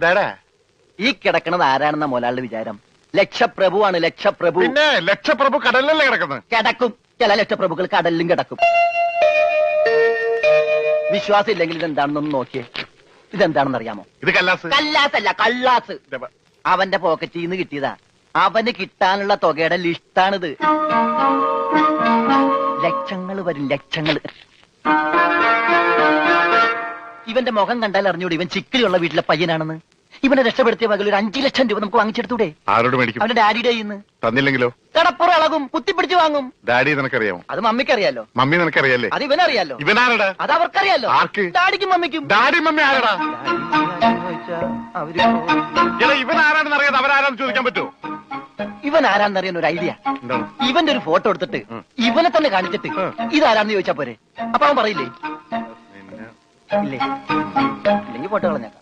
എന്താടാ ഈ കിടക്കണത് ആരാണെന്ന മുതലാളിയുടെ വിചാരം? ലക്ഷപ്രഭുവാണ്, ലക്ഷപ്രഭു. പിന്നെ ലക്ഷപ്രഭു കടലിലല്ലേ കിടക്കുന്നത്? കിടക്കും. ചില ലക്ഷപ്രഭുക്കൾ കടലിലും കിടക്കും. വിശ്വാസം ഇല്ലെങ്കിൽ ഇതെന്താണെന്നൊന്ന് നോക്കിയേ. ഇതെന്താണെന്ന് അറിയാമോ? ഇത് കല്ലാസ്. കല്ലാസല്ല, കള്ളാസ്. അവന്റെ പോക്കറ്റിൽ നിന്ന് കിട്ടിയതാ. അവന് കിട്ടാനുള്ള തുകയുടെ ലിസ്റ്റാണിത്. ലക്ഷങ്ങൾ വരും, ലക്ഷങ്ങൾ. ഇവന്റെ മുഖം കണ്ടാൽ അറിഞ്ഞൂടെ ഇവൻ ചിക്കിലുള്ള വീട്ടിലെ പയ്യനാണെന്ന്. ഇവനെ രക്ഷപ്പെടുത്തിയ മകൾ ഒരു 5 ലക്ഷം രൂപ നമുക്ക് വാങ്ങിച്ചെടുത്തൂടെ? ആരോട് മേടിക്കും? അവന്റെ ഡാഡിയുടെ ഇന്ന് തന്നില്ലെങ്കിലോ? കടപ്പുറം ഇളകും, കുത്തിപ്പിടിച്ച് വാങ്ങും. ഡാഡി നിനക്കറിയാമോ? അത് മമ്മിക്കറിയാലോ. മമ്മി നിനക്കറിയാലേ? അത് ഇവനറിയാലോ. ഇവനാരടാ? അത് അവർക്കറിയാലോ. ആർക്ക്? ഡാഡിക്കും മമ്മിക്കും. ഡാഡി മമ്മി ആരടാ? ഇവൻ ആരാണെന്ന് അറിയാതെ അവരാരാന്ന് ചോദിക്കാൻ പറ്റുമോ? ഇവൻ ആരാന്നറിയാൻ ഒരു ഐഡിയ. ഇവന്റെ ഒരു ഫോട്ടോ എടുത്തിട്ട് ഇവനെ തന്നെ കാണിച്ചിട്ട് ഇതാരാന്ന് ചോദിച്ചാ പോരെ? അപ്പൊ അവൻ പറയില്ലേ? ഇല്ലേ? ഇല്ലെങ്കിൽ ഫോട്ടോ കളഞ്ഞേക്കാം.